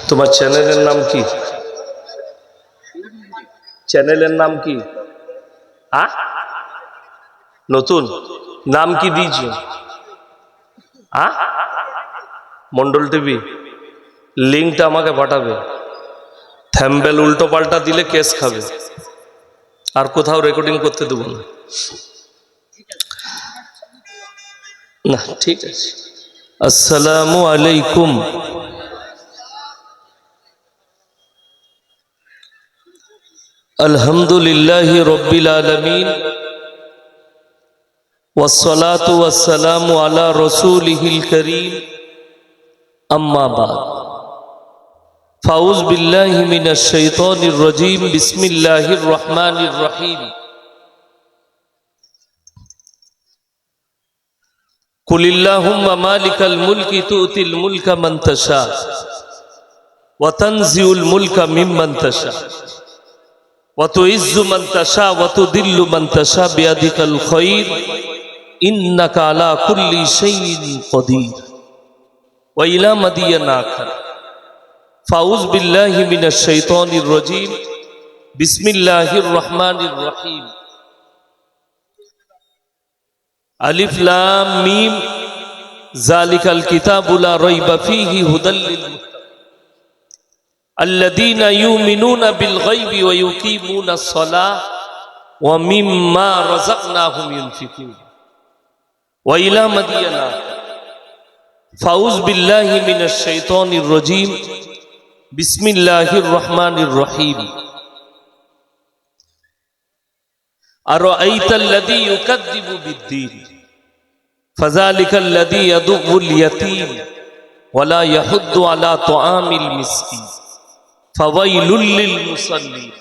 তোমার চ্যানেলের নাম কি? চ্যানেলের নাম কি? নতুন নাম কি দিয়েছো? মন্ডল টিভি। লিঙ্কটা আমাকে পাঠাবে। থ্যাম্বেল উল্টো পাল্টা দিলে কেস খাবে, আর কোথাও রেকর্ডিং করতে দেবো না। না, ঠিক আছে। আসসালামু আলাইকুম। আলহামদুলিল্লাহি রাব্বিল আলামিন ওয়াসসালাতু ওয়াসসালামু আলা রাসূলিহিল কারীম, আম্মা বাদ। ফাউযু বিল্লাহি মিনাশ শাইতানির রাজীম। বিসমিল্লাহির রহমানির রহিম। কুলিল্লাহুম্মা মালিকাল মুলকি তুতিল মুলকা মান তাশা ওয়া তানজিউল মুলকা মিম্মান তাশা ওয়া তুইজ্জু মান তাশা ওয়া তুদিল্লু মান তাশা বিয়াদিকাল খায়র ইন্নাকা আলা কুল্লি শাইইন কাদির। ওয়া ইলা মাদিয়ানা আখার। ফাউযু বিল্লাহি মিনাশ শাইতানির রাজীম। বিসমিল্লাহির রহমানির রহিম। আলিফ লাম মিম যালিকাল কিতাবু লা রাইবা ফীহি হুদাল লিল মুত্তাকিন আল্লাযীনা ইউমিনুনা বিল গায়বি ওয়া ইউকিমুনাস সালাহ ওয়া মিম্মা রাযাকনাহুম ইউনফিকুন। ওয়া ইলা মাদিয়ানা। ফাউযু বিল্লাহি মিনাশ শাইতানির রাজীম। বিসমিল্লাহির রহমানির রহিম। আরাআইতাল্লাযী ইউকাযযিবু বিদ্দীন ফাযালিকাল্লাযী ইয়াদুউল ইয়াতীম ওয়া লা ইয়াহুদ্দু আলা তুআমিল মিসকিন ফাওয়াইলুল লিল মুসাল্লিন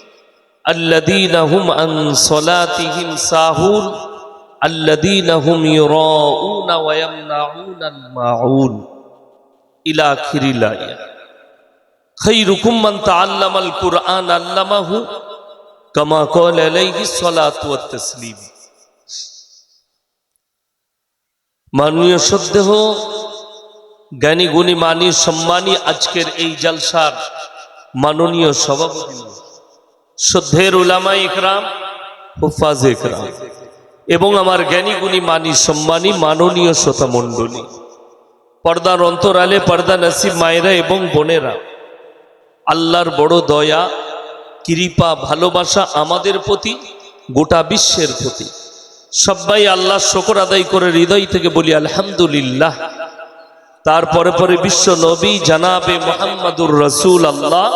আল্লাযীনা হুম আন সালাতিহিম সাহুন আল্লাযীনা হুম ইউরাউনা ওয়া ইয়ামনাউনাল মাউন ইলা আখিরিল আয়াত। খায়রুকুম মান তাআল্লামাল কুরআন আল্লামাহু কামা ক্বালা আলাইহিস সালাতু ওয়াত তাসলিম। মাননীয় শ্রদ্ধেয় জ্ঞানী গুণী মানী সম্মানী আজকের এই জলসার মাননীয় সভাপতি, শ্রদ্ধের উলামা ইকরাম, হুফাজ ইকরাম এবং আমার জ্ঞানী গুণী মানী সম্মানী মাননীয় শ্রোতা মণ্ডলী, পর্দার অন্তরালে পর্দা নসিব মায়েরা এবং বোনেরা, আল্লাহর বড় দয়া কৃপা ভালোবাসা আমাদের প্রতি, গোটা বিশ্বের প্রতি। সবাই আল্লাহ শুকর আদায় করে হৃদয় থেকে বলি আলহামদুলিল্লাহ। তারপরে পরে বিশ্ব নবী জানাবে মুহাম্মাদুর রাসূলুল্লাহ,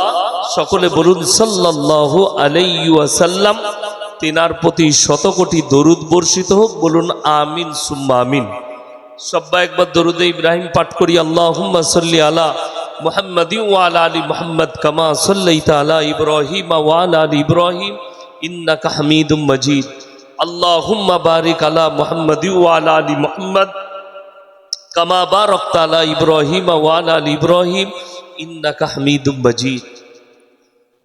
সকলে বলুন সাল্লাল্লাহু আলাইহি ওয়াসাল্লাম। তিনার প্রতি শতকোটি দরুদ বর্ষিত হোক, বলুন আমিন সুম্মা আমিন। সবাই একবার দরুদে ইব্রাহিম পাঠ করি। আল্লাহুম্মা সাল্লি আলা মুহাম্মাদিন ওয়া আলা আলি মুহাম্মাদ কামা সাল্লাইতা আলা ইব্রাহিম ওয়া আলা আলি ইব্রাহিম ইন্নাকা হামিদুম মাজিদ। আল্লাহুম্মা বারিক আলা মুহাম্মাদিন ওয়া আলা আলি মুহাম্মাদ কামা বারাকতা আলা ইব্রাহিম ওয়া আলা আলি ইব্রাহিম ইন্নাকা হামিদুম মাজিদ।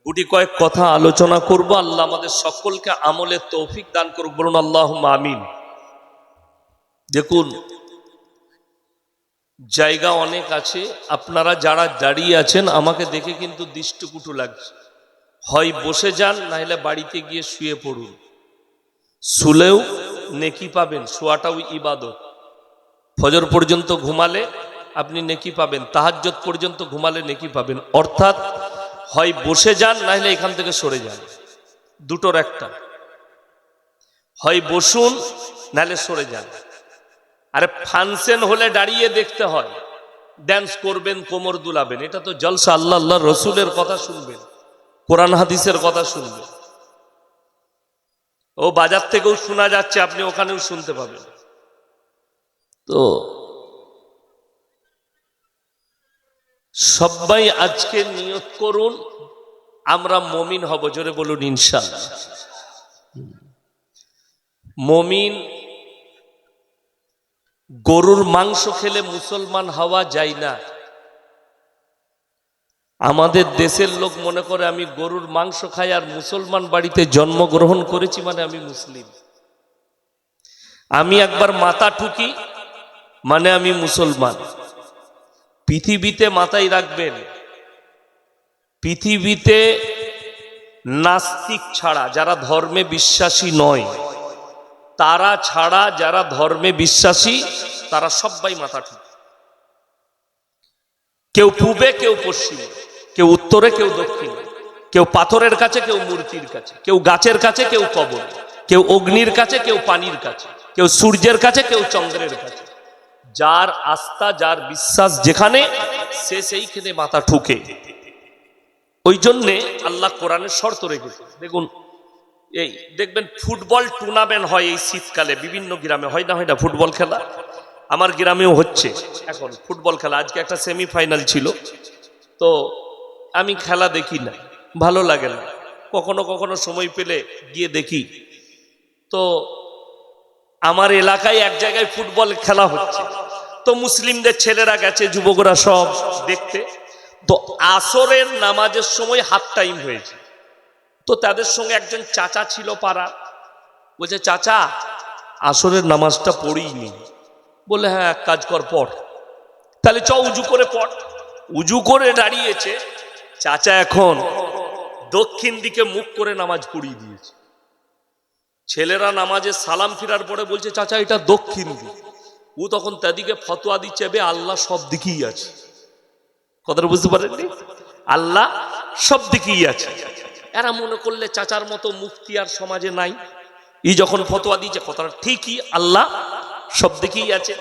গুটি কয়েক কথা আলোচনা করব। আল্লাহ আমাদের সকলকে আমলের তৌফিক দান করুক, বলুন আল্লাহুম্মা আমিন। দেখুন, জায়গা অনেক আছে, আপনারা যারা দাঁড়িয়ে আছেন আমাকে দেখে কিন্তু দৃষ্টিকুটু লাগছে। হয় বসে যান, নাহলে বাড়িতে গিয়ে শুয়ে পড়ুন। শুলেও নেকি পাবেন, শোয়াটাও ইবাদত। ফজর পর্যন্ত ঘুমালে আপনি নেকি পাবেন, তাহাজ্জুদ পর্যন্ত ঘুমালে নেকি পাবেন। অর্থাৎ হয় বসে যান, নাহলে এখান থেকে সরে যান, দুটোর একটা। হয় বসুন, নাহলে সরে যান। আরে ফাংশন হলে দাঁড়িয়ে দেখতে হয়, ড্যান্স করবেন, কোমর দুলাবেন, এটা তো জলসা। আল্লাহ আল্লাহ রসুলের কথা শুনবেন, কোরআন হাদিসের কথা শুনবেন। ও বাজার থেকেও শোনা যাচ্ছে, আপনি ওখানেও শুনতে পাবেন। তো সবাই আজকে নিয়ত করুন, আমরা মুমিন হব। জোরে বলুন ইনশাআল্লাহ। মুমিন, গরুর মাংস খেলে মুসলমান হওয়া যায় না। আমাদের দেশের লোক মনে করে আমি গরুর মাংস খাই আর মুসলমান বাড়িতে জন্মগ্রহণ করেছি মানে আমি মুসলিম। আমি একবার মাথা ঠুকি মানে আমি মুসলমান। পৃথিবীতে মাথায় রাখবেন, পৃথিবীতে নাস্তিক ছাড়া যারা ধর্মে বিশ্বাসী নয়, তারা ছাড়া যারা ধর্মে বিশ্বাসী তারা সবাই মাথা ঠিক। কেউ পূবে, কেউ পশ্চিমে, কেউ উত্তরে, কেউ দক্ষিণে, কেউ পাথরের কাছে, কেউ মূর্তির কাছে, কেউ গাছের কাছে, কেউ কবর, কেউ অগ্নির কাছে, কেউ পানির কাছে, কেউ সূর্যের কাছে, কেউ চন্দ্রের কাছে। যার আস্থা, যার বিশ্বাস যেখানে, সে সেইখানে মাথা ঠুকে। ওই জন্যে আল্লাহ কোরআনের শর্ত রেখেছে। দেখুন, এই দেখবেন ফুটবল টুর্নামেন্ট হয় এই শীতকালে, বিভিন্ন গ্রামে হয় না, হয় না ফুটবল খেলা? আমার গ্রামেও হচ্ছে এখন ফুটবল খেলা। আজকে একটা সেমিফাইনাল ছিল, তো আমি খেলা দেখি না, ভালো লাগে না, কখনো কখনো সময় পেলে গিয়ে দেখি। তো আমার এলাকায় এক জায়গায় ফুটবল খেলা হচ্ছে, তো মুসলিমদের ছেলেরা গেছে, যুবকরা সব দেখতে। তো আসরের নামাজের সময় হাফ টাইম হয়েছে, তো তাদের সঙ্গে একজন চাচা ছিল পাড়া, বলছে চাচা আসরের নামাজটা পড়িনি। বলে হ্যাঁ এক কাজ কর, পড়। তাহলে চ উজু করে পড়। উজু করে দাঁড়িয়েছে, চাচা এখন দক্ষিণ দিকে মুখ করে নামাজ পড়িয়ে দিয়েছে। ছেলেরা নামাজে সালাম ফিরার পরে বলছে চাচা এটা দক্ষিণ দিক। ও তখন তাদিকে ফতোয়া দিচ্ছে, বে আল্লাহ সব দিকেই আছে। কথাটা বুঝতে পারেননি? আল্লাহ সব দিকেই আছে। এরা মনে করলে চাচার মতো মুফতি আর সমাজে নাই। এই যখন ফতোয়া দিয়েছে কথাটা ঠিকই, আল্লাহ সব দিকেই আছে।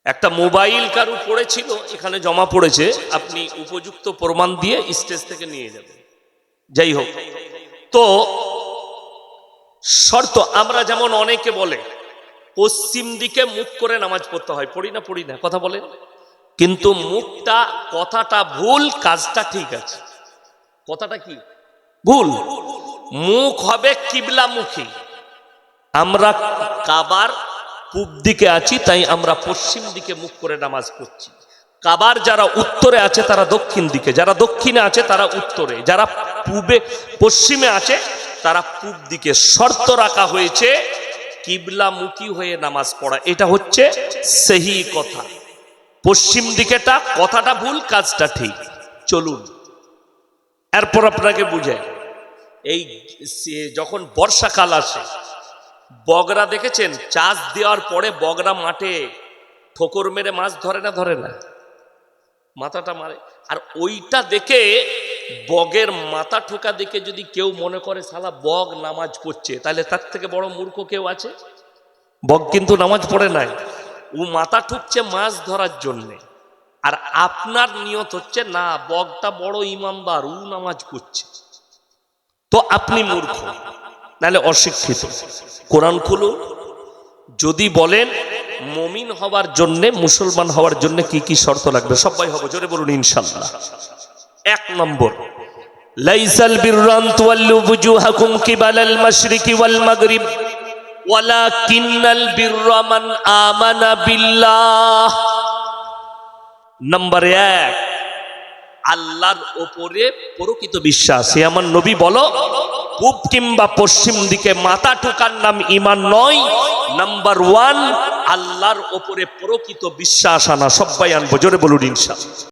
একটা মোবাইল কারু পড়েছিল, এখানে জমা পড়েছে, আপনি উপযুক্ত প্রমাণ দিয়ে স্টেজ থেকে নিয়ে যাবেন। যাই হোক, তো শর্ত আমরা যেমন অনেকে বলে পশ্চিম দিকে মুখ করে নামাজ পড়তে হয়, পড়ি না? পড়ি না, কথা বলেন। কিন্তু মুখটা, কথাটা ভুল, কাজটা ঠিক আছে। কথাটা কি ভুল? মুখ হবে কিবলামুখী। আমরা কাবার পূব দিকে আছি, তাই আমরা পশ্চিম দিকে মুখ করে নামাজ পড়ছি। কাবার যারা উত্তরে আছে তারা দক্ষিণ দিকে, যারা দক্ষিণে আছে তারা উত্তরে, যারা পূবে পশ্চিমে আছে তারা পূব দিকে। শর্ত রাখা হয়েছে কিবলামুখী হয়ে নামাজ পড়া। এটা হচ্ছে সহি কথা। পশ্চিম দিকেটা কথাটা ভুল, কাজটা ঠিক। চলুন এরপর আপনাকে বুঝাই। এই যখন বর্ষাকাল আসে, বগরা দেখেছেন? চাষ দেওয়ার পরে বগরা মাঠে ঠোকর মেরে মাছ ধরে না? ধরে না? মাথাটা মারে। আর ওইটা দেখে, বগের মাথা ঠোকা দেখে যদি কেউ মনে করে শালা বগ নামাজ পড়ছে, তাহলে তার থেকে বড় মূর্খ কেউ আছে? বগ কিন্তু নামাজ পড়ে নাই, ও মাথা ঠুকছে মাছ ধরার জন্যে। আর আপনার নিয়ত হচ্ছে না বগটা বড় ইমানদার, ও নামাজ পড়ছে, তো আপনি মূর্খ, নাহলে অশিক্ষিত। কোরআন খুলুন। যদি বলেন মুমিন হওয়ার জন্য, মুসলমান হওয়ার জন্য কি কি শর্ত লাগবে, সবাই হবে, জোরে বলুন ইনশাআল্লাহ। 1 নম্বর, লাইসাল বিররা আন তুওয়াল্লু বুজুহাকুম কিবালাল মাশরিকি ওয়াল মাগরিব ওয়ালাকিন্নাল বিররা মান আমানা বিল্লাহ। নম্বর 1, আল্লাহর উপরে প্রকৃত বিশ্বাস। হে আমার নবী বলো, পূব কিংবা পশ্চিম দিকে মাথা ঠোকার নাম ঈমান নয়। নাম্বার 1, আল্লাহর উপরে প্রকৃত বিশ্বাস আনা। সবাই আনবো, জোরে বলুন ইনশাআল্লাহ।